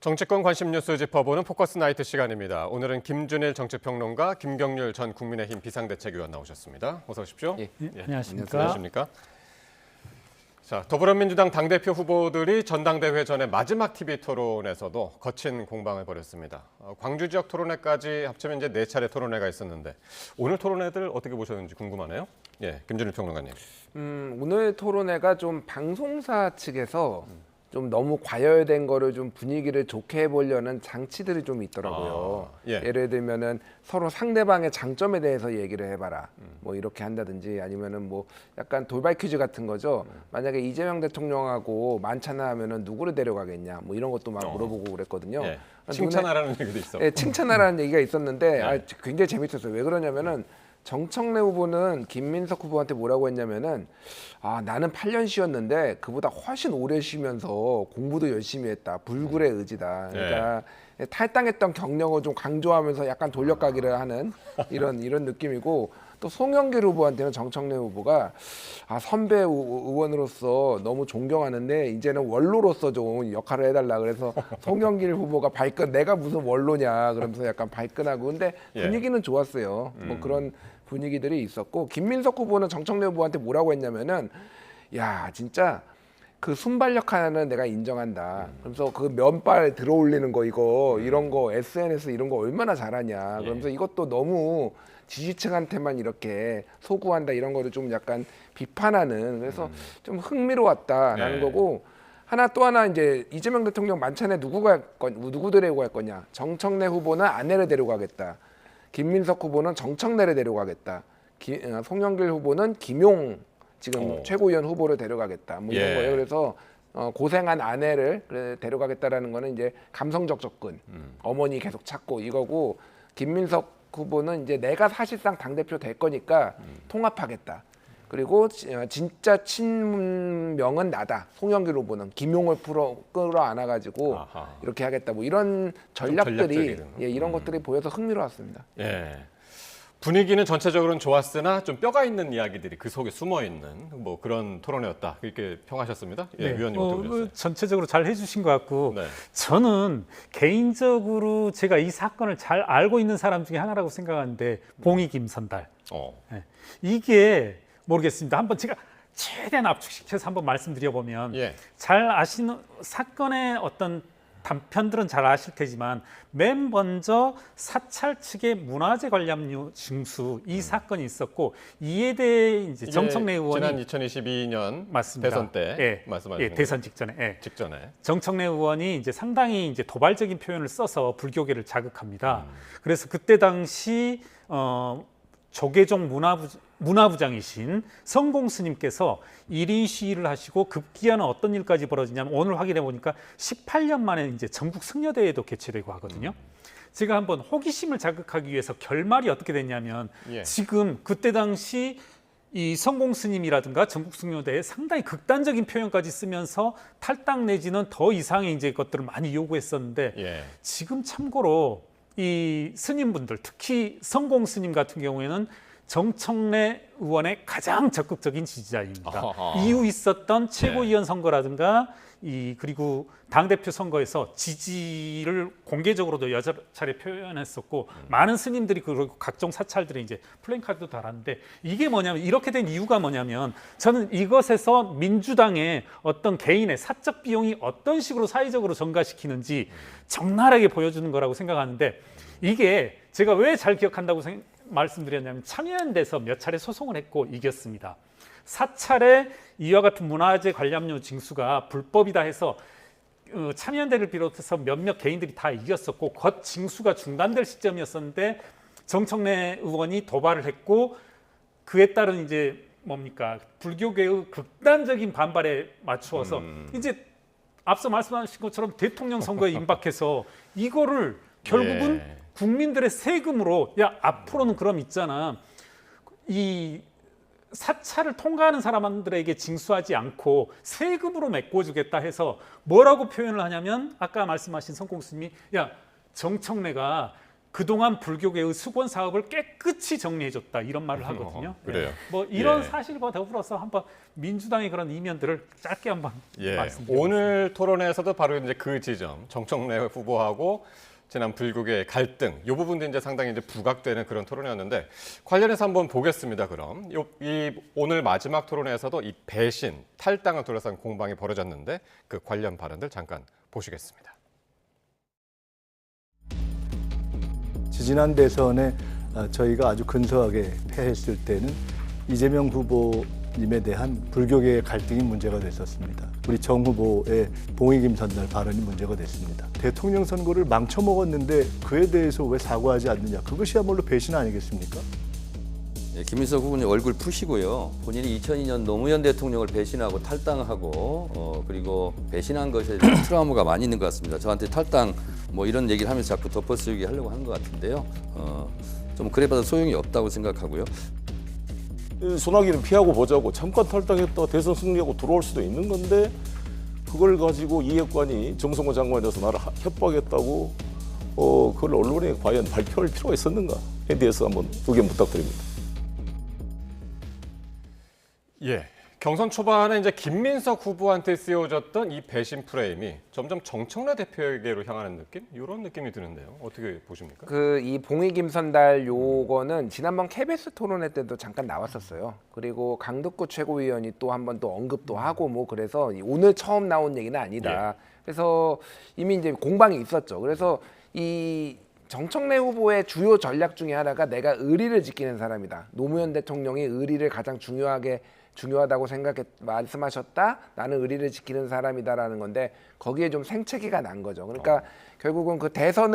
정치권 관심 뉴스 짚어보는 포커스 나이트 시간입니다. 오늘은 김준일 정치평론가, 김경률 전 국민의힘 비상대책위원 나오셨습니다. 어서 오십시오. 예. 안녕하십니까. 안녕하십니까. 자, 더불어민주당 당대표 후보들이 전당대회 전에 마지막 TV 토론에서도 거친 공방을 벌였습니다. 광주 지역 토론회까지 합치면 이제 4차례 토론회가 있었는데 오늘 토론회들 어떻게 보셨는지 궁금하네요. 예, 김준일 평론가님. 오늘 토론회가 좀 방송사 측에서 좀 너무 과열된 거를 좀 분위기를 좋게 해보려는 장치들이 좀 있더라고요. 예. 예를 들면은 서로 상대방의 장점에 대해서 얘기를 해봐라. 뭐 이렇게 한다든지 아니면은 뭐 약간 돌발 퀴즈 같은 거죠. 만약에 이재명 대통령하고 만찬을 하면은 누구를 데려가겠냐. 뭐 이런 것도 막 물어보고 그랬거든요. 예. 칭찬하라는 얘기도 있었고. 네, 칭찬하라는 얘기가 있었는데 네. 굉장히 재밌었어요. 왜 그러냐면은 정청래 후보는 김민석 후보한테 뭐라고 했냐면은 나는 8년 쉬었는데 그보다 훨씬 오래 쉬면서 공부도 열심히 했다. 불굴의 의지다. 그러니까 탈당했던 경력을 좀 강조하면서 약간 돌려가기를 하는 이런 느낌이고 또 송영길 후보한테는 정청래 후보가 선배 의원으로서 너무 존경하는데 이제는 원로로서 좀 역할을 해달라. 그래서 송영길 후보가 발끈 내가 무슨 원로냐 그러면서 약간 발끈하고 근데 분위기는 좋았어요. 뭐 그런 분위기들이 있었고 김민석 후보는 정청래 후보한테 뭐라고 했냐면은 야 진짜 그 순발력 하나는 내가 인정한다. 그러면서 그 면발 들어올리는 거 이런 거 SNS 이런 거 얼마나 잘하냐. 그러면서 이것도 너무 지지층한테만 이렇게 소구한다 이런 거를 좀 약간 비판하는 그래서 좀 흥미로웠다라는 거고 또 하나 이제 이재명 대통령 만찬에 누구 데리고 갈 거냐. 정청래 후보는 아내를 데려가겠다. 김민석 후보는 정청래를 데려가겠다. 송영길 후보는 김용 지금 최고위원 후보를 데려가겠다. 뭐 이런 거예요. 그래서 고생한 아내를 데려가겠다라는 거는 이제 감성적 접근. 어머니 계속 찾고 이거고 김민석 후보는 이제 내가 사실상 당대표 될 거니까 통합하겠다. 그리고 진짜 친명은 나다. 송영길 후보는 김용을 끌어안아가지고 이렇게 하겠다. 뭐 이런 전략들이 이런 것들이 보여서 흥미로웠습니다. 예. 분위기는 전체적으로는 좋았으나 좀 뼈가 있는 이야기들이 그 속에 숨어 있는 뭐 그런 토론회였다. 이렇게 평하셨습니다. 예, 네. 위원님 어떻게 보셨어요? 전체적으로 잘 해주신 것 같고 네. 저는 개인적으로 제가 이 사건을 잘 알고 있는 사람 중에 하나라고 생각하는데 봉이 김선달. 네. 이게 모르겠습니다. 한번 제가 최대한 압축시켜서 한번 말씀드려보면 잘 아시는 사건의 어떤 단편들은 잘 아실 테지만 맨 먼저 사찰 측의 문화재 관련료 징수 이 사건이 있었고 이에 대해 이제 정청래 의원이 지난 2022년 맞습니다. 대선 때 말씀하신 대선 직전에 직전에 정청래 의원이 이제 상당히 이제 도발적인 표현을 써서 불교계를 자극합니다. 그래서 그때 당시 조계종 문화부장이신 성공 스님께서 1인 시위를 하시고 급기야는 어떤 일까지 벌어지냐면 오늘 확인해 보니까 18년 만에 이제 전국 승려대회도 개최되고 하거든요. 제가 한번 호기심을 자극하기 위해서 결말이 어떻게 됐냐면 지금 그때 당시 이 성공 스님이라든가 전국 승려대회 상당히 극단적인 표현까지 쓰면서 탈당 내지는 더 이상의 이제 것들을 많이 요구했었는데 지금 참고로 이 스님분들 특히 성공 스님 같은 경우에는 정청래 의원의 가장 적극적인 지지자입니다. 이후 있었던 최고위원 선거라든가 그리고 당대표 선거에서 지지를 공개적으로도 여러 차례 표현했었고 많은 스님들이 그리고 각종 사찰들이 이제 플랜카드도 달았는데 이게 뭐냐면 이렇게 된 이유가 뭐냐면 저는 이것에서 민주당의 어떤 개인의 사적 비용이 어떤 식으로 사회적으로 전가시키는지 적나라하게 보여주는 거라고 생각하는데 이게 제가 왜 잘 기억한다고 말씀드렸냐면 참여연대에서 몇 차례 소송을 했고 이겼습니다. 사찰에 이와 같은 문화재 관람료 징수가 불법이다 해서 참여연대를 비롯해서 몇몇 개인들이 다 이겼었고 곧 징수가 중단될 시점이었었는데 정청래 의원이 도발을 했고 그에 따른 이제 뭡니까 불교계의 극단적인 반발에 맞추어서 이제 앞서 말씀하신 것처럼 대통령 선거에 임박해서 이거를 결국은 국민들의 세금으로 앞으로는 그럼 있잖아 이 사찰을 통과하는 사람들에게 징수하지 않고 세금으로 메꿔주겠다 해서 뭐라고 표현을 하냐면 아까 말씀하신 성공 스님이 정청래가 그동안 불교계의 수권 사업을 깨끗이 정리해줬다 이런 말을 하거든요. 그래요. 뭐 이런 예. 사실과 더불어서 한번 민주당의 그런 이면들을 짧게 한번 예. 말씀드리겠습니다. 오늘 토론회에서도 바로 이제 그 지점, 정청래 후보하고 지난 불교계 갈등, 이 부분도 이제 상당히 이제 부각되는 그런 토론이었는데 관련해서 한번 보겠습니다. 그럼 이 오늘 마지막 토론회에서도 이 배신, 탈당을 둘러싼 공방이 벌어졌는데 그 관련 발언들 잠깐 보시겠습니다. 지난 대선에 저희가 아주 근소하게 패했을 때는 이재명 후보님에 대한 불교계의 갈등이 문제가 됐었습니다. 우리 정 후보의 봉익임 선날 발언이 문제가 됐습니다. 대통령 선거를 망쳐먹었는데 그에 대해서 왜 사과하지 않느냐. 그것이야말로 배신 아니겠습니까? 예, 김민석 후보님 얼굴 푸시고요. 본인이 2002년 노무현 대통령을 배신하고 탈당하고 그리고 배신한 것에 대한 트라우마가 많이 있는 것 같습니다. 저한테 탈당 뭐 이런 얘기를 하면서 자꾸 덮어쓰기 하려고 하는 것 같은데요. 좀 그래봐도 소용이 없다고 생각하고요. 소나기는 피하고 보자고 잠깐 탈당했다 대선 승리하고 들어올 수도 있는 건데 그걸 가지고 이해관이 정성호 장관에 대해서 나를 협박했다고 그걸 언론에 과연 발표할 필요가 있었는가에 대해서 한번 의견 부탁드립니다. 예. 경선 초반에 이제 김민석 후보한테 씌워졌던 이 배신 프레임이 점점 정청래 대표에게로 향하는 느낌? 이런 느낌이 드는데요. 어떻게 보십니까? 그 이 봉익임 선달 요거는 지난번 KBS 토론회 때도 잠깐 나왔었어요. 그리고 강덕구 최고위원이 또 한 번 또 언급도 하고 뭐 그래서 오늘 처음 나온 얘기는 아니다. 그래서 이미 이제 공방이 있었죠. 그래서 이 정청래 후보의 주요 전략 중에 하나가 내가 의리를 지키는 사람이다. 노무현 대통령이 의리를 가장 중요하다고 말씀하셨다. 나는 의리를 지키는 사람이다라는 건데 거기에 좀 생채기가 난 거죠. 그러니까 결국은 그 대선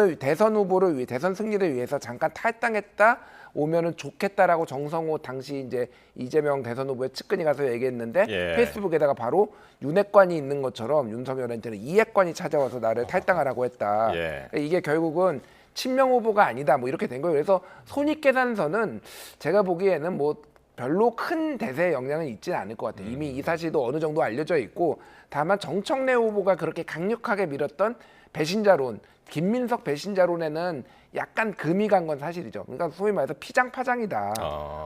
후보를 위해 대선 승리를 위해서 잠깐 탈당했다 오면은 좋겠다라고 정성호 당시 이제 이재명 대선 후보의 측근이 가서 얘기했는데 예. 페이스북에다가 바로 윤핵관이 있는 것처럼 윤석열한테는 이핵관이 찾아와서 나를 탈당하라고 했다. 예. 이게 결국은 친명 후보가 아니다 뭐 이렇게 된 거예요. 그래서 손익계산서는 제가 보기에는 뭐 별로 큰 대세에 영향은 있지는 않을 것 같아요. 이미 이 사실도 어느 정도 알려져 있고 다만 정청래 후보가 그렇게 강력하게 밀었던 배신자론, 김민석 배신자론에는 약간 금이 간 건 사실이죠. 그러니까 소위 말해서 피장파장이다.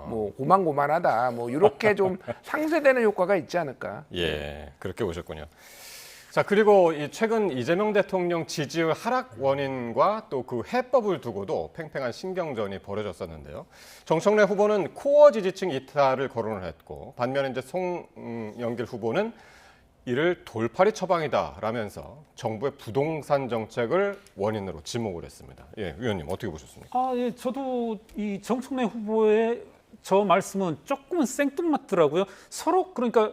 뭐 고만고만하다. 뭐 이렇게 좀 상쇄되는 효과가 있지 않을까. 예, 그렇게 보셨군요. 자, 그리고 이 최근 이재명 대통령 지지율 하락 원인과 또 그 해법을 두고도 팽팽한 신경전이 벌어졌었는데요. 정청래 후보는 코어 지지층 이탈을 거론을 했고 반면에 이제 송영길 후보는 이를 돌팔이 처방이다라면서 정부의 부동산 정책을 원인으로 지목을 했습니다. 예, 위원님 어떻게 보셨습니까? 예, 저도 이 정청래 후보의 저 말씀은 조금은 생뚱맞더라고요. 서로 그러니까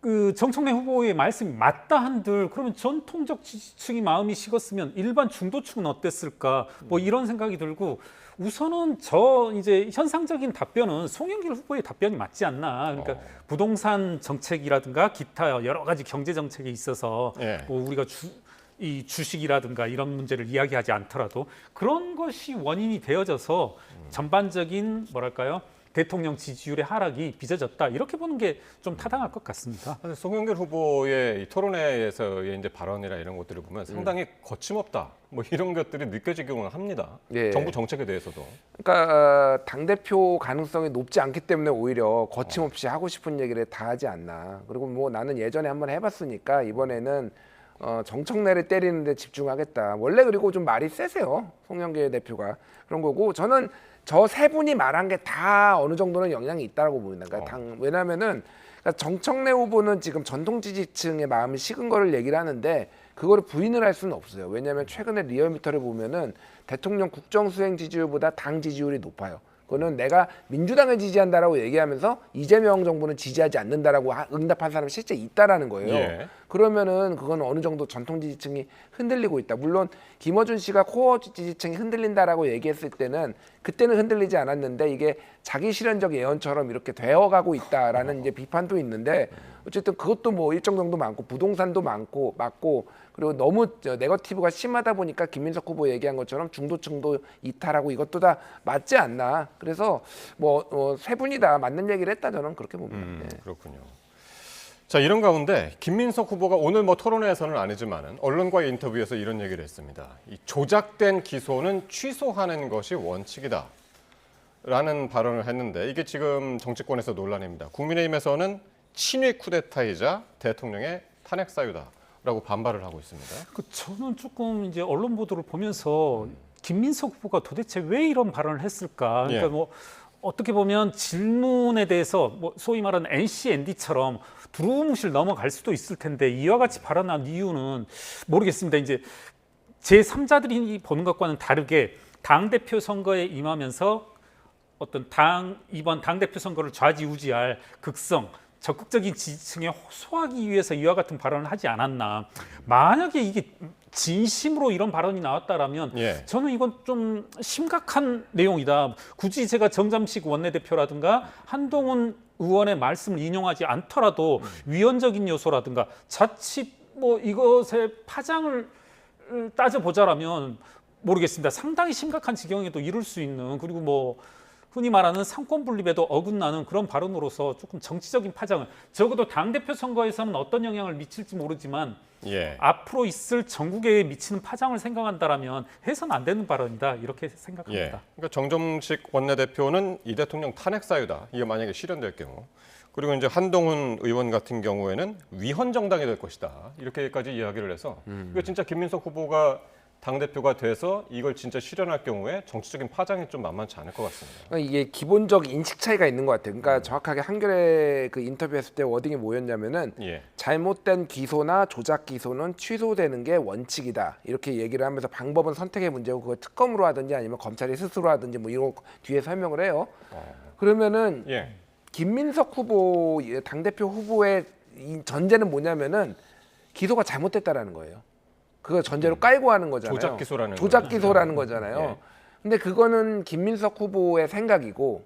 그 정청래 후보의 말씀이 맞다 한들 그러면 전통적 지지층이 마음이 식었으면 일반 중도층은 어땠을까 뭐 이런 생각이 들고 우선은 저 이제 현상적인 답변은 송영길 후보의 답변이 맞지 않나. 그러니까 부동산 정책이라든가 기타 여러 가지 경제 정책에 있어서 예. 뭐 우리가 이 주식이라든가 이런 문제를 이야기하지 않더라도 그런 것이 원인이 되어져서 전반적인 뭐랄까요? 대통령 지지율의 하락이 빚어졌다 이렇게 보는 게 좀 타당할 것 같습니다. 사실 송영길 후보의 이 토론회에서의 이제 발언이나 이런 것들을 보면 상당히 거침없다. 뭐 이런 것들이 느껴지기는 합니다. 예. 정부 정책에 대해서도. 그러니까 당대표 가능성이 높지 않기 때문에 오히려 거침없이 하고 싶은 얘기를 다 하지 않나. 그리고 뭐 나는 예전에 한번 해봤으니까 이번에는 정청래를 때리는 데 집중하겠다. 원래 그리고 좀 말이 세세요. 송영길 대표가. 그런 거고 저는 저 세 분이 말한 게 다 어느 정도는 영향이 있다고 봅니다. 그러니까 왜냐면은 그러니까 정청래 후보는 지금 전통 지지층의 마음이 식은 거를 얘기를 하는데 그거를 부인을 할 수는 없어요. 왜냐하면 최근에 리얼미터를 보면은 대통령 국정수행 지지율보다 당 지지율이 높아요. 그거는 내가 민주당을 지지한다라고 얘기하면서 이재명 정부는 지지하지 않는다라고 응답한 사람이 실제 있다라는 거예요. 예. 그러면은 그건 어느 정도 전통 지지층이 흔들리고 있다. 물론 김어준 씨가 코어 지지층이 흔들린다라고 얘기했을 때는 그때는 흔들리지 않았는데 이게 자기 실현적 예언처럼 이렇게 되어가고 있다라는 이제 비판도 있는데 어쨌든 그것도 뭐 일정 정도 많고 부동산도 많고 맞고 그리고 너무 네거티브가 심하다 보니까 김민석 후보 얘기한 것처럼 중도층도 이탈하고 이것도 다 맞지 않나. 그래서 뭐 세 분이 다 맞는 얘기를 했다 저는 그렇게 봅니다. 예. 그렇군요. 자, 이런 가운데 김민석 후보가 오늘 뭐 토론회에서는 아니지만은 언론과의 인터뷰에서 이런 얘기를 했습니다. 이 조작된 기소는 취소하는 것이 원칙이다. 라는 발언을 했는데 이게 지금 정치권에서 논란입니다. 국민의힘에서는 친위 쿠데타이자 대통령의 탄핵 사유다라고 반발을 하고 있습니다. 저는 조금 이제 언론 보도를 보면서 김민석 후보가 도대체 왜 이런 발언을 했을까? 그러니까 예. 뭐 어떻게 보면 질문에 대해서 뭐 소위 말하는 NCND처럼 두루뭉실 넘어갈 수도 있을 텐데 이와 같이 발언한 이유는 모르겠습니다. 이제 제3자들이 보는 것과는 다르게 당대표 선거에 임하면서 어떤 이번 당대표 선거를 좌지우지할 극성 적극적인 지지층에 호소하기 위해서 이와 같은 발언을 하지 않았나. 만약에 이게 진심으로 이런 발언이 나왔다라면 예. 저는 이건 좀 심각한 내용이다. 굳이 제가 정잠식 원내대표라든가 한동훈 의원의 말씀을 인용하지 않더라도 위헌적인 요소라든가 자칫 뭐 이것의 파장을 따져보자라면 모르겠습니다. 상당히 심각한 지경에도 이를 수 있는, 그리고 뭐 흔히 말하는 상권 분립에도 어긋나는 그런 발언으로서 조금 정치적인 파장을, 적어도 당대표 선거에서는 어떤 영향을 미칠지 모르지만 예. 앞으로 있을 전국에 미치는 파장을 생각한다라면 해서는 안 되는 발언이다, 이렇게 생각합니다. 예. 그러니까 정점식 원내대표는 이 대통령 탄핵 사유다. 이게 만약에 실현될 경우. 그리고 이제 한동훈 의원 같은 경우에는 위헌 정당이 될 것이다. 이렇게까지 이야기를 해서 이거 진짜 김민석 후보가 당대표가 돼서 이걸 진짜 실현할 경우에 정치적인 파장이 좀 만만치 않을 것 같습니다. 그러니까 이게 기본적 인식 차이가 있는 것 같아요. 그러니까 정확하게 한겨레 그 인터뷰했을 때 워딩이 뭐였냐면은 예. 잘못된 기소나 조작 기소는 취소되는 게 원칙이다. 이렇게 얘기를 하면서 방법은 선택의 문제고 그걸 특검으로 하든지 아니면 검찰이 스스로 하든지 뭐 이런 거 뒤에 설명을 해요. 그러면은 예. 김민석 후보 당대표 후보의 이 전제는 뭐냐면은 기소가 잘못됐다라는 거예요. 그거 전제로 깔고 하는 거잖아요. 조작 기소라는 조작 거죠. 기소라는 거잖아요. 예. 근데 그거는 김민석 후보의 생각이고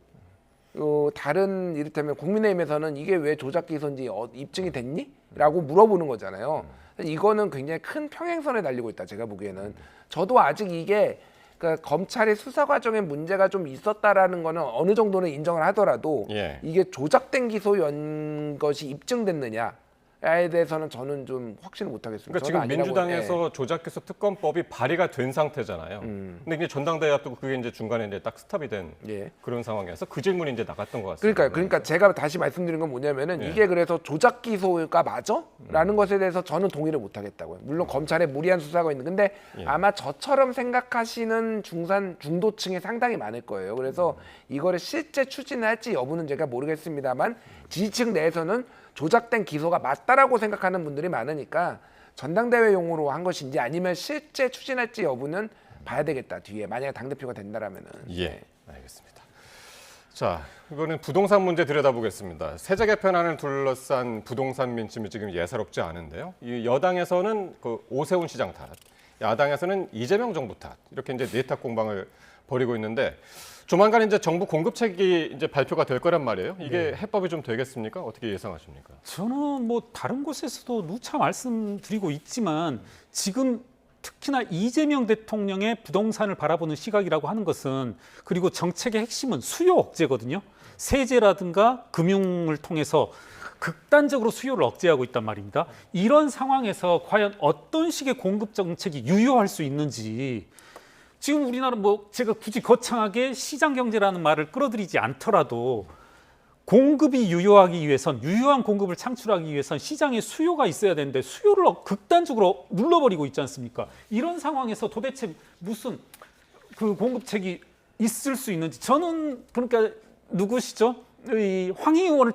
다른 이를테면 국민의힘에서는 이게 왜 조작 기소인지 입증이 됐니? 라고 물어보는 거잖아요. 이거는 굉장히 큰 평행선에 달리고 있다, 제가 보기에는. 저도 아직 이게 그러니까 검찰의 수사 과정에 문제가 좀 있었다라는 거는 어느 정도는 인정을 하더라도 예. 이게 조작된 기소연 것이 입증됐느냐에 대해서는 저는 좀 확신을 못 하겠습니다. 그러니까 지금 저는 아니라고, 민주당에서 조작기소 특검법이 발의가 된 상태잖아요. 근데 이제 전당대회 앞두고 그게 이제 중간에 이제 딱 스탑이 된 예. 그런 상황이어서 그 질문이 이제 나갔던 것 같습니다. 그러니까 제가 다시 말씀드린 건 뭐냐면은 예. 이게 그래서 조작 기소가 맞아? 라는 것에 대해서 저는 동의를 못 하겠다고요. 물론 검찰에 무리한 수사가 있는 근데 예. 아마 저처럼 생각하시는 중도층이 상당히 많을 거예요. 그래서 이거를 실제 추진할지 여부는 제가 모르겠습니다만 지지층 내에서는 조작된 기소가 맞다라고 생각하는 분들이 많으니까 전당대회용으로 한 것인지 아니면 실제 추진할지 여부는 봐야 되겠다, 뒤에. 만약에 당대표가 된다라면은. 예, 알겠습니다. 자, 이거는 부동산 문제 들여다보겠습니다. 세제 개편안을 둘러싼 부동산 민심이 지금 예사롭지 않은데요. 이 여당에서는 그 오세훈 시장 탓, 야당에서는 이재명 정부 탓, 이렇게 이제 내탁 공방을 벌이고 있는데 조만간 이제 정부 공급책이 이제 발표가 될 거란 말이에요. 이게 해법이 좀 되겠습니까? 어떻게 예상하십니까? 저는 뭐 다른 곳에서도 누차 말씀드리고 있지만 지금 특히나 이재명 대통령의 부동산을 바라보는 시각이라고 하는 것은, 그리고 정책의 핵심은 수요 억제거든요. 세제라든가 금융을 통해서 극단적으로 수요를 억제하고 있단 말입니다. 이런 상황에서 과연 어떤 식의 공급 정책이 유효할 수 있는지, 지금 우리나라 뭐 제가 굳이 거창하게 시장 경제라는 말을 끌어들이지 않더라도 공급이 유효하기 위해선, 유효한 공급을 창출하기 위해선 시장에 수요가 있어야 되는데 수요를 극단적으로 눌러버리고 있지 않습니까? 이런 상황에서 도대체 무슨 그 공급책이 있을 수 있는지, 저는 그러니까 누구시죠? 이 황희 의원을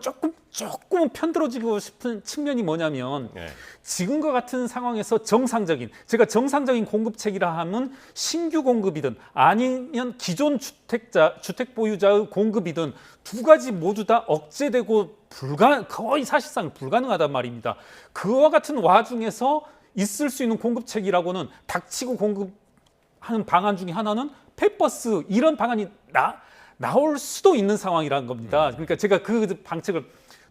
조금은 편들어주고 싶은 측면이 뭐냐면 예. 지금과 같은 상황에서 제가 정상적인 공급책이라 하면 신규 공급이든 아니면 기존 주택 보유자의 공급이든 두 가지 모두 다 억제되고 거의 사실상 불가능하단 말입니다. 그와 같은 와중에서 있을 수 있는 공급책이라고는 닥치고 공급하는 방안 중에 하나는 폐버스, 이런 방안이 나올 수도 있는 상황이라는 겁니다. 그러니까 제가 그 방책을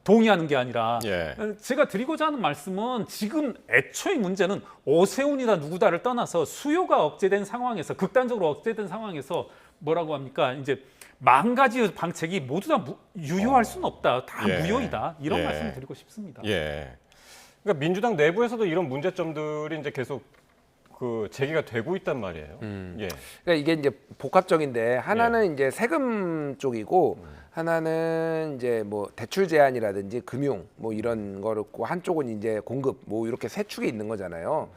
동의하는 게 아니라 예. 제가 드리고자 하는 말씀은 지금 애초의 문제는 오세훈이다 누구다를 떠나서 수요가 억제된 상황에서, 극단적으로 억제된 상황에서 뭐라고 합니까? 이제 만 가지 방책이 모두 다 유효할 수는 없다. 다 예. 무효이다. 이런 예. 말씀을 드리고 싶습니다. 예. 그러니까 민주당 내부에서도 이런 문제점들이 이제 계속 그 제기가 되고 있단 말이에요. 예. 그러니까 이게 이제 복합적인데 하나는 이제 세금 쪽이고 하나는 이제 뭐 대출 제한이라든지 금융 뭐 이런 거를 있고 한쪽은 이제 공급 뭐 이렇게 세 축이 있는 거잖아요.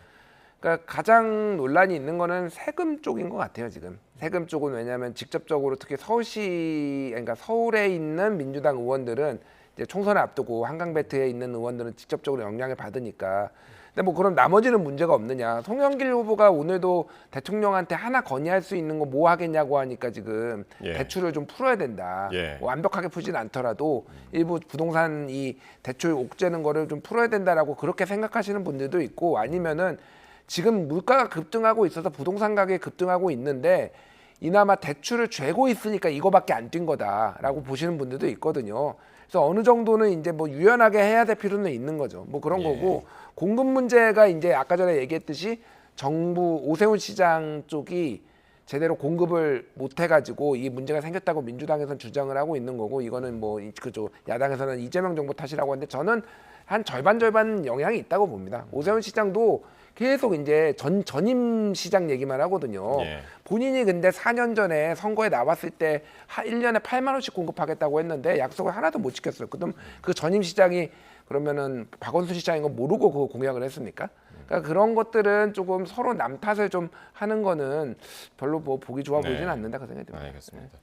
그러니까 가장 논란이 있는 거는 세금 쪽인 것 같아요 지금. 세금 쪽은 왜냐하면 직접적으로 특히 서울시 그러니까 서울에 있는 민주당 의원들은 이제 총선을 앞두고 한강벨트에 있는 의원들은 직접적으로 영향을 받으니까. 근데 뭐 그럼 나머지는 문제가 없느냐? 송영길 후보가 오늘도 대통령한테 하나 건의할 수 있는 거 뭐 하겠냐고 하니까 지금 예. 대출을 좀 풀어야 된다. 예. 뭐 완벽하게 풀진 않더라도 일부 부동산 이 대출 옥죄는 거를 좀 풀어야 된다라고 그렇게 생각하시는 분들도 있고 아니면은 지금 물가가 급등하고 있어서 부동산 가격이 급등하고 있는데 이나마 대출을 죄고 있으니까 이거밖에 안 뛴 거다라고 보시는 분들도 있거든요. 그래서 어느 정도는 이제 뭐 유연하게 해야 될 필요는 있는 거죠. 뭐 그런 거고 공급 문제가 이제 아까 전에 얘기했듯이 정부 오세훈 시장 쪽이 제대로 공급을 못 해가지고 이 문제가 생겼다고 민주당에서는 주장을 하고 있는 거고 이거는 뭐 그죠 야당에서는 이재명 정부 탓이라고 하는데 저는 한 절반 영향이 있다고 봅니다. 오세훈 시장도 계속 이제 전임 시장 얘기만 하거든요. 예. 본인이 근데 4년 전에 선거에 나왔을 때 1년에 8만 원씩 공급하겠다고 했는데 약속을 하나도 못 지켰어요. 그럼 그 전임 시장이 그러면은 박원순 시장인 거 모르고 그 공약을 했습니까? 그러니까 그런 것들은 조금 서로 남 탓을 좀 하는 거는 별로 뭐 보기 좋아 보이진 않는다 그 생각이 듭니다. 알겠습니다.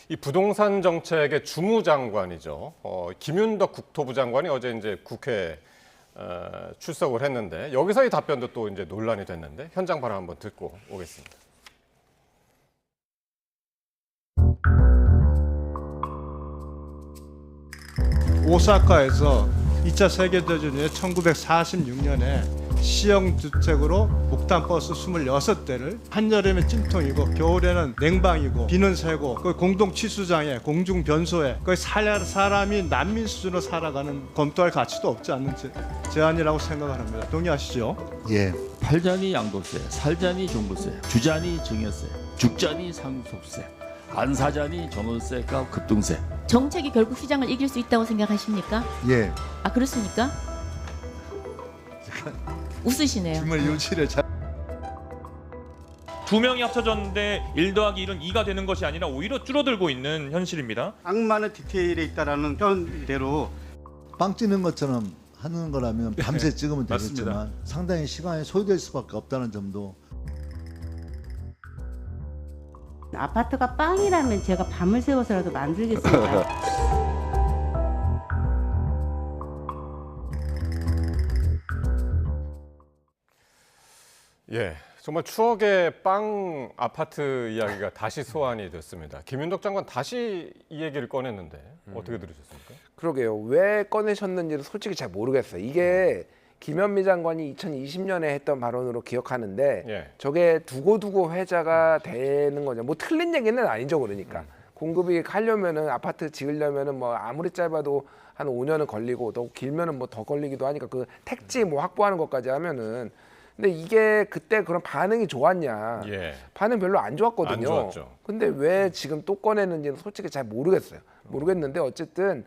이 부동산 정책의 주무장관이죠. 김윤덕 국토부 장관이 어제 이제 국회 출석을 했는데 여기서의 답변도 또 이제 논란이 됐는데 현장 발언 한번 듣고 오겠습니다. 오사카에서 2차 세계대전 이후에 1946년에 시형 주택으로 목탄버스 26대를 한여름에 찜통이고 겨울에는 냉방이고 비는 새고 그 공동 취수장에 공중 변소에 거의 사람이 난민 수준으로 살아가는 검토할 가치도 없지 않는 제안이라고 생각을 합니다. 동의하시죠? 예. 팔자니 양도세, 살자니 종부세, 주자니 증여세, 죽자니 상속세, 안 사자니 전월세가 급등세. 정책이 결국 시장을 이길 수 있다고 생각하십니까? 예. 아 그렇습니까? 웃으시네요. 정말 요지를 잘. 두 명이 합쳐졌는데 1 더하기 1은 2가 되는 것이 아니라 오히려 줄어들고 있는 현실입니다. 악마는 디테일에 있다라는 표현대로 빵 찌는 것처럼 하는 거라면 밤새 찍으면 되겠지만 상당히 시간이 소요될 수밖에 없다는 점도. 아파트가 빵이라면 제가 밤을 새워서라도 만들겠습니다. 예, 정말 추억의 빵 아파트 이야기가 다시 소환이 됐습니다. 김윤덕 장관 다시 이 얘기를 꺼냈는데 어떻게 들으셨습니까? 그러게요. 왜 꺼내셨는지도 솔직히 잘 모르겠어요. 이게 김현미 장관이 2020년에 했던 발언으로 기억하는데 예. 저게 두고두고 회자가 되는 거죠. 뭐 틀린 얘기는 아니죠. 그러니까 공급이 하려면은 아파트 지으려면은 뭐 아무리 짧아도 한 5년은 걸리고 더 길면은 뭐 더 걸리기도 하니까 그 택지 뭐 확보하는 것까지 하면은 근데 이게 그때 그런 반응이 좋았냐? 예. 반응 별로 안 좋았거든요. 안 좋았죠. 근데 왜 지금 또 꺼내는지는 솔직히 잘 모르겠어요. 모르겠는데 어쨌든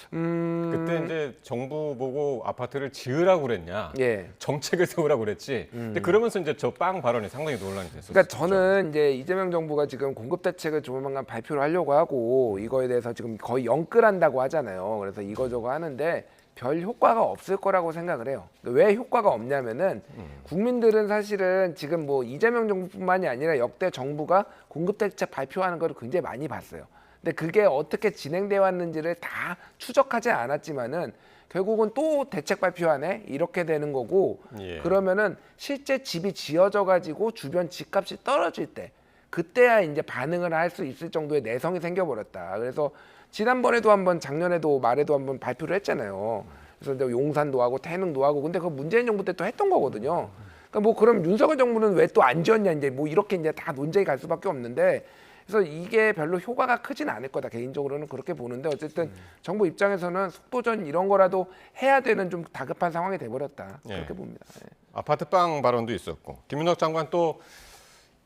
그때 이제 정부 보고 아파트를 지으라고 그랬냐? 예. 정책을 세우라고 그랬지. 근데 그러면서 이제 저 빵 발언이 상당히 논란이 됐었어요. 그러니까 저는 이제 이재명 정부가 지금 공급 대책을 조만간 발표를 하려고 하고 이거에 대해서 지금 거의 영끌한다고 하잖아요. 그래서 이거저거 하는데 별 효과가 없을 거라고 생각을 해요. 왜 효과가 없냐면은 국민들은 사실은 지금 뭐 이재명 정부뿐만이 아니라 역대 정부가 공급 대책 발표하는 걸 굉장히 많이 봤어요. 근데 그게 어떻게 진행되어 왔는지를 다 추적하지 않았지만은 결국은 또 대책 발표하네 이렇게 되는 거고 예. 그러면은 실제 집이 지어져 가지고 주변 집값이 떨어질 때 그때야 이제 반응을 할 수 있을 정도의 내성이 생겨버렸다. 그래서 지난번에도 한번 작년에도 말에도 한번 발표를 했잖아요. 그래서 이제 용산도 하고 태릉도 하고 근데 그 문재인 정부 때 또 했던 거거든요. 그러니까 뭐 그럼 윤석열 정부는 왜 또 안 지었냐 이제 뭐 이렇게 이제 다 논쟁이 갈 수밖에 없는데 그래서 이게 별로 효과가 크진 않을 거다 개인적으로는 그렇게 보는데 어쨌든 정부 입장에서는 속도전 이런 거라도 해야 되는 좀 다급한 상황이 돼버렸다 그렇게 예. 봅니다. 예. 아파트 빵 발언도 있었고 김윤덕 장관 또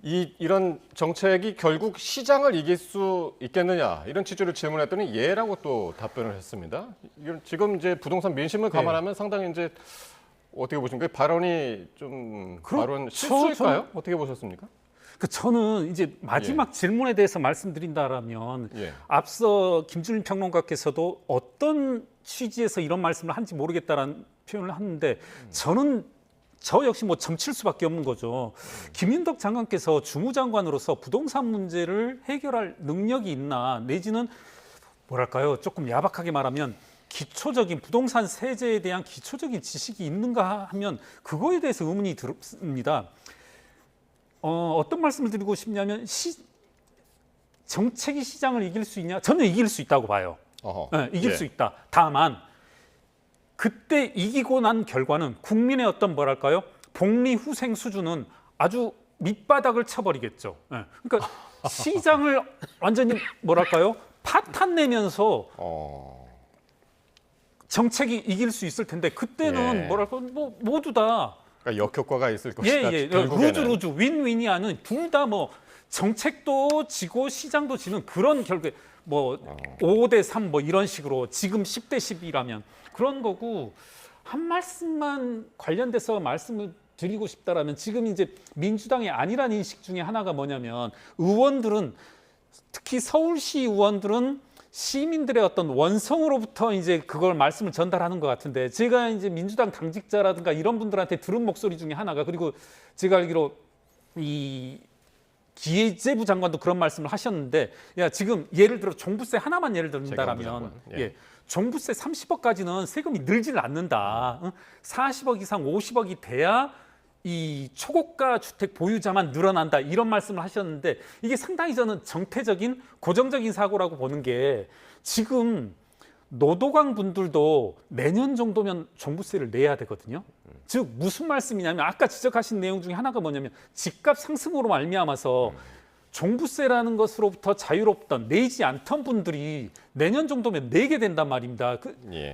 이런 정책이 결국 시장을 이길 수 있겠느냐 이런 취지로 질문했더니 예라고 또 답변을 했습니다. 이건 지금 이제 부동산 민심을 감안하면 상당히 이제 어떻게 보십니까? 발언이 좀 발언 실수일까요? 어떻게 보셨습니까? 저는 이제 마지막 질문에 대해서 말씀드린다라면 앞서 김준일 평론가께서도 어떤 취지에서 이런 말씀을 한지 모르겠다라는 표현을 하는데 저 역시 뭐 점칠 수밖에 없는 거죠. 김윤덕 장관께서 주무장관으로서 부동산 문제를 해결할 능력이 있나 내지는 뭐랄까요? 조금 야박하게 말하면 기초적인 부동산 세제에 대한 기초적인 지식이 있는가 하면 그거에 대해서 의문이 듭니다. 어떤 말씀을 드리고 싶냐면 정책이 시장을 이길 수 있냐? 저는 이길 수 있다고 봐요. 네, 이길 수 있다. 다만 그때 이기고 난 결과는 국민의 어떤 뭐랄까요? 복리 후생 수준은 아주 밑바닥을 쳐버리겠죠. 네. 그러니까 시장을 완전히 뭐랄까요? 파탄 내면서 정책이 이길 수 있을 텐데 그때는 뭐랄까 뭐 모두 다 그러니까 역효과가 있을 것이다. 결국에는. 루즈 윈윈이 아닌 둘 다 뭐 정책도 지고 시장도 지는 그런 결국에 뭐 5대 3 뭐 이런 식으로 지금 10대 10이라면 그런 거고 한 말씀만 관련돼서 말씀을 드리고 싶다라면 지금 이제 민주당이 아니란 인식 중에 하나가 뭐냐면 의원들은 특히 서울시 의원들은 시민들의 어떤 원성으로부터 이제 그걸 말씀을 전달하는 것 같은데 제가 이제 민주당 당직자라든가 이런 분들한테 들은 목소리 중에 하나가 그리고 제가 알기로 이 기재부 장관도 그런 말씀을 하셨는데 야 지금 예를 들어 종부세 하나만 예를 든다라면 종부세 30억까지는 세금이 늘질 않는다. 40억 이상 50억이 돼야 이 초고가 주택 보유자만 늘어난다 이런 말씀을 하셨는데 이게 상당히 저는 정태적인 고정적인 사고라고 보는 게 지금 노도강 분들도 내년 정도면 종부세를 내야 되거든요. 즉 무슨 말씀이냐면 아까 지적하신 내용 중에 하나가 뭐냐면 집값 상승으로 말미암아서 종부세라는 것으로부터 자유롭던 내지 않던 분들이 내년 정도면 내게 된단 말입니다.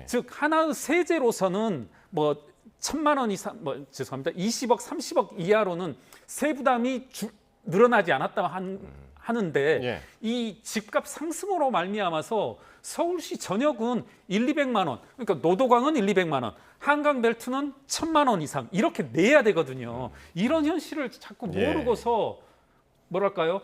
즉 하나의 세제로서는 뭐 1,000만 원 이상, 죄송합니다. 20억, 30억 이하로는 세부담이 늘어나지 않았다 하는데 이 집값 상승으로 말미암아서 서울시 전역은 1,200만 원, 그러니까 노도강은 1,200만 원, 한강벨트는 1,000만 원 이상 이렇게 내야 되거든요. 이런 현실을 자꾸 모르고서 뭐랄까요?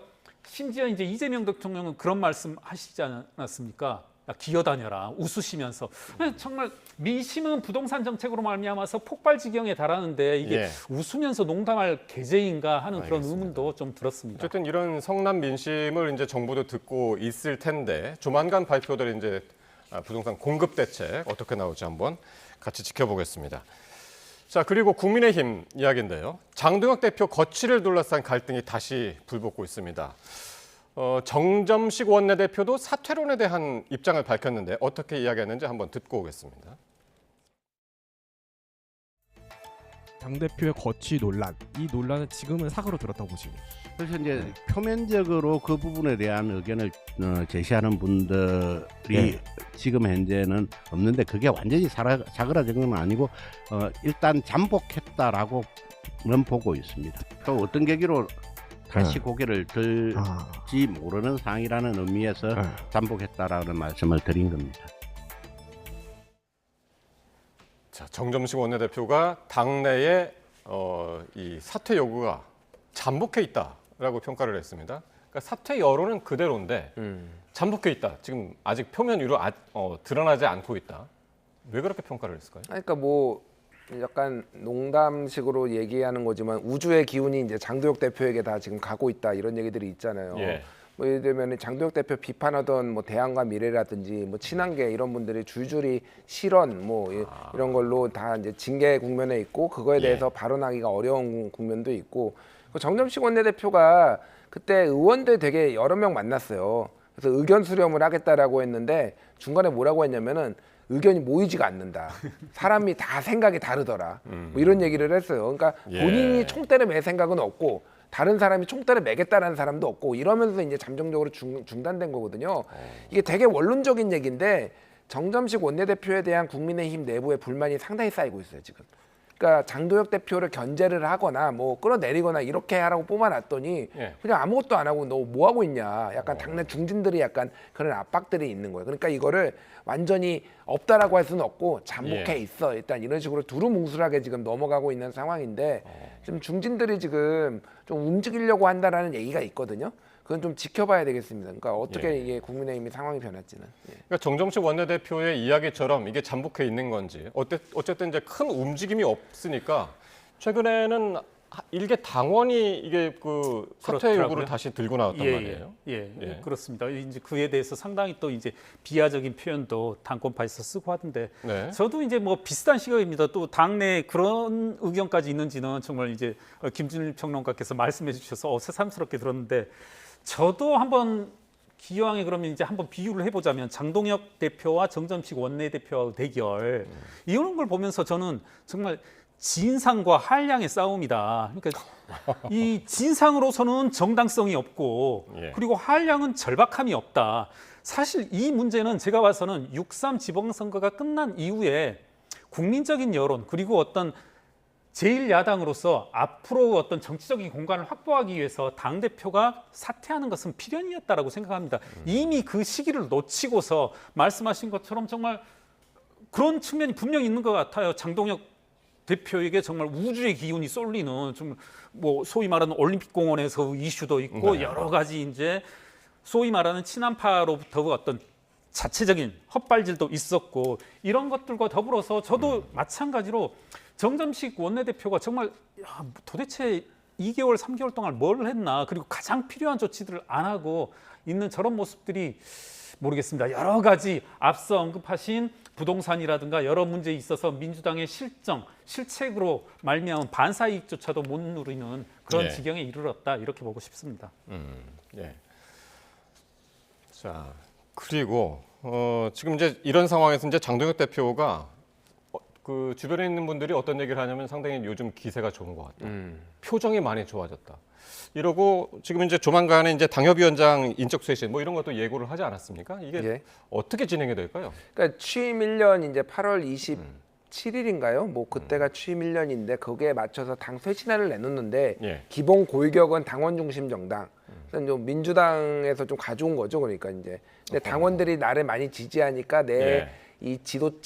심지어 이제 이재명 대통령은 그런 말씀 하시지 않았습니까? 기어다녀라 웃으시면서 정말 민심은 부동산 정책으로 말미암아서 폭발 지경에 달하는데 이게 웃으면서 농담할 계제인가 하는 그런 의문도 좀 들었습니다. 어쨌든 이런 성남 민심을 이제 정부도 듣고 있을 텐데 조만간 발표될 이제 부동산 공급 대책 어떻게 나올지 한번 같이 지켜보겠습니다. 자 그리고 국민의힘 이야기인데요. 장동혁 대표 거취를 둘러싼 갈등이 다시 불붙고 있습니다. 정점식 원내대표도 사퇴론에 대한 입장을 밝혔는데 어떻게 이야기했는지 한번 듣고 오겠습니다. 당대표의 거취 논란, 이 논란은 지금은 사고로 들었다고 보십니다. 그래서 이제 표면적으로 그 부분에 대한 의견을 제시하는 분들이 지금 현재는 없는데 그게 완전히 사그라진 건 아니고 일단 잠복했다라고는 보고 있습니다. 또 어떤 계기로 다시 고개를 들지 모르는 상황이라는 의미에서 잠복했다라는 말씀을 드린 겁니다. 자, 정점식 원내대표가 당내에 이 사퇴 요구가 잠복해 있다라고 평가를 했습니다. 그러니까 사퇴 여론은 그대로인데 잠복해 있다. 지금 아직 표면 위로 드러나지 않고 있다. 왜 그렇게 평가를 했을까요? 그러니까 뭐 약간 농담식으로 얘기하는 거지만 우주의 기운이 이제 장도혁 대표에게 다 지금 가고 있다 이런 얘기들이 있잖아요. 뭐 예를 들면 장도혁 대표 비판하던 뭐 대안과 미래라든지 뭐 친한계 이런 분들이 줄줄이 실언 뭐 이런 걸로 다 이제 징계 국면에 있고 그거에 대해서 발언하기가 어려운 국면도 있고 정점식 원내대표가 그때 의원들 되게 여러 명 만났어요. 그래서 의견 수렴을 하겠다라고 했는데 중간에 뭐라고 했냐면은 의견이 모이지가 않는다. 사람이 다 생각이 다르더라. 뭐 이런 얘기를 했어요. 그러니까 본인이 총대를 맬 생각은 없고 다른 사람이 총대를 매겠다라는 사람도 없고 이러면서 이제 잠정적으로 중단된 거거든요. 이게 되게 원론적인 얘기인데 정점식 원내대표에 대한 국민의힘 내부의 불만이 상당히 쌓이고 있어요 지금. 그러니까 장동혁 대표를 견제를 하거나 뭐 끌어내리거나 이렇게 하라고 뽑아놨더니 예. 그냥 아무것도 안 하고 너 뭐 하고 있냐. 약간 당내 중진들이 약간 그런 압박들이 있는 거예요. 그러니까 이거를 완전히 없다라고 할 수는 없고 잠복해 예. 있어. 일단 이런 식으로 두루뭉술하게 지금 넘어가고 있는 상황인데 지금 중진들이 지금 좀 움직이려고 한다라는 얘기가 있거든요. 그건 좀 지켜봐야 되겠습니다. 그러니까 어떻게 예. 이게 국민의힘이 상황이 변할지는. 예. 그러니까 정정식 원내대표의 이야기처럼 이게 잠복해 있는 건지 어쨌든 이제 큰 움직임이 없으니까 최근에는 일개 당원이 이게 그 사퇴 그렇더라고요. 요구를 다시 들고 나왔단 말이에요. 예, 그렇습니다. 이제 그에 대해서 상당히 또 이제 비하적인 표현도 당권파에서 쓰고 하던데 네. 저도 이제 뭐 비슷한 시각입니다. 또 당내 그런 의견까지 있는지는 정말 이제 김준일 평론가께서 말씀해 주셔서 새삼스럽게 들었는데 저도 한번 기왕에 그러면 이제 한번 비유를 해보자면 장동혁 대표와 정점식 원내대표의 대결 이런 걸 보면서 저는 정말 진상과 한량의 싸움이다. 그러니까 이 진상으로서는 정당성이 없고 예. 그리고 한량은 절박함이 없다. 사실 이 문제는 제가 봐서는 6.3 지방선거가 끝난 이후에 국민적인 여론 그리고 어떤 제1야당으로서 앞으로 어떤 정치적인 공간을 확보하기 위해서 당대표가 사퇴하는 것은 필연이었다라고 생각합니다. 이미 그 시기를 놓치고서 말씀하신 것처럼 정말 그런 측면이 분명히 있는 것 같아요. 장동혁 대표에게 정말 우주의 기운이 쏠리는 좀 뭐 소위 말하는 올림픽공원에서 이슈도 있고 네. 여러 가지 이제 소위 말하는 친한파로부터 어떤 자체적인 헛발질도 있었고 이런 것들과 더불어서 저도 마찬가지로 정점식 원내대표가 정말 도대체 2개월, 3개월 동안 뭘 했나 그리고 가장 필요한 조치들을 안 하고 있는 저런 모습들이 모르겠습니다. 여러 가지 앞서 언급하신 부동산이라든가 여러 문제에 있어서 민주당의 실책으로 말미암은 반사이익조차도 못 누리는 그런 예. 지경에 이르렀다 이렇게 보고 싶습니다. 예. 자 그리고 지금 이제 이런 상황에서 이제 장동혁 대표가 그 주변에 있는 분들이 어떤 얘기를 하냐면 상당히 요즘 기세가 좋은 것 같다. 표정이 많이 좋아졌다. 이러고 지금 이제 조만간에 이제 당협위원장 인적 쇄신 뭐 이런 것도 예고를 하지 않았습니까? 이게 예. 어떻게 진행이 될까요? 그러니까 취임 1년 이제 8월 27일인가요? 뭐 그때가 취임 1년인데 거기에 맞춰서 당 쇄신안을 내놓는데 예. 기본 골격은 당원 중심 정당. 그래서 좀 민주당에서 좀 가져온 거죠. 그러니까 이제 근데 당원들이 나를 많이 지지하니까 내 예. 이 지도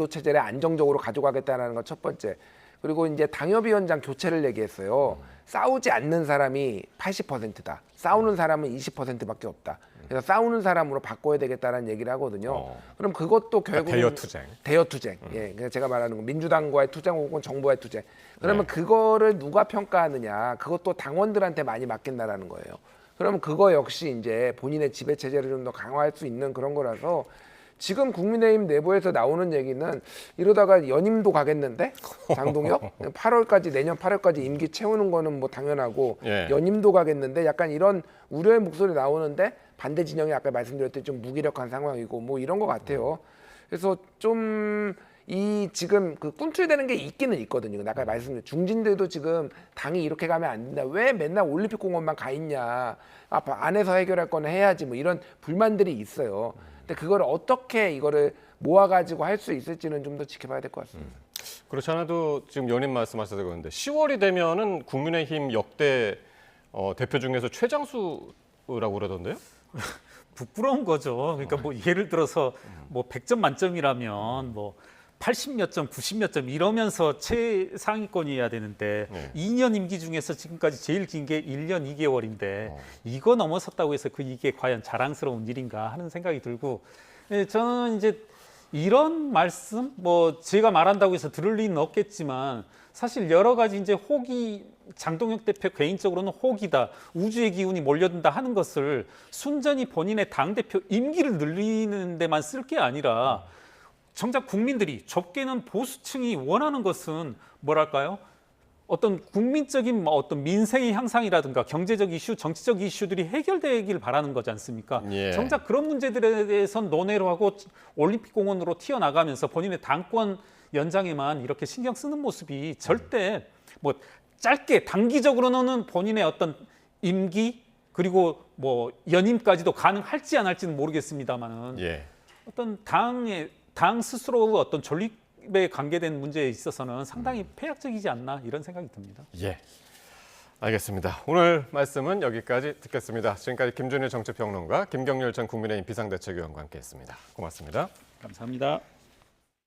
체제를 안정적으로 가져가겠다는 건 첫 번째. 그리고 이제 당협위원장 교체를 얘기했어요. 싸우지 않는 사람이 80%다. 싸우는 사람은 20%밖에 없다. 그래서 싸우는 사람으로 바꿔야 되겠다는 얘기를 하거든요. 그럼 그것도 결국 대여 투쟁. 예, 그래서 제가 말하는 건 민주당과의 투쟁 혹은 정부와의 투쟁. 그러면 그거를 누가 평가하느냐? 그것도 당원들한테 많이 맡긴다라는 거예요. 그러면 그거 역시 이제 본인의 지배 체제를 좀 더 강화할 수 있는 그런 거라서. 지금 국민의힘 내부에서 나오는 얘기는 이러다가 연임도 가겠는데 장동혁 8월까지 내년 8월까지 임기 채우는 거는 뭐 당연하고 예. 연임도 가겠는데 약간 이런 우려의 목소리 나오는데 반대 진영이 아까 말씀드렸듯이 좀 무기력한 상황이고 뭐 이런 것 같아요. 그래서 좀 이 지금 그 꿈틀대는 게 있기는 있거든요. 아까 말씀드린 중진들도 지금 당이 이렇게 가면 안 된다. 왜 맨날 올림픽공원만 가 있냐. 안에서 해결할 거는 해야지 뭐 이런 불만들이 있어요. 근데 그걸 어떻게 이거를 모아가지고 할 수 있을지는 좀 더 지켜봐야 될 것 같습니다. 그렇지 않아도 지금 연임 말씀하셔서 그런데 10월이 되면은 국민의힘 역대 대표 중에서 최장수라고 그러던데요? 부끄러운 거죠. 그러니까 뭐 예를 들어서 뭐 100점 만점이라면 뭐 80몇 점, 90몇 점 이러면서 최상위권이어야 되는데 2년 임기 중에서 지금까지 제일 긴 게 1년 2개월인데 이거 넘어섰다고 해서 이게 과연 자랑스러운 일인가 하는 생각이 들고 저는 이제 이런 말씀 뭐 제가 말한다고 해서 들을 리는 없겠지만 사실 여러 가지 이제 혹이 장동혁 대표 개인적으로는 혹이다. 우주의 기운이 몰려든다 하는 것을 순전히 본인의 당대표 임기를 늘리는 데만 쓸 게 아니라 정작 국민들이 좁게는 보수층이 원하는 것은 뭐랄까요? 어떤 국민적인 어떤 민생의 향상이라든가 경제적 이슈, 정치적 이슈들이 해결되길 바라는 거지 않습니까? 예. 정작 그런 문제들에 대해서는 논의를 하고 올림픽공원으로 튀어나가면서 본인의 당권 연장에만 이렇게 신경 쓰는 모습이 절대 뭐 짧게 단기적으로는 본인의 어떤 임기 그리고 뭐 연임까지도 가능할지 안 할지는 모르겠습니다만은 예. 어떤 당 스스로 어떤 수입에 관계된 문제에 있어서는 상당히 폐약적이지 않나 이런 생각이 듭니다. 예, 알겠습니다. 오늘 말씀은 여기까지 듣겠습니다. 지금까지 김준일 정치평론가, 김경률 전 국민의힘 비상대책위원과 함께했습니다. 고맙습니다. 감사합니다.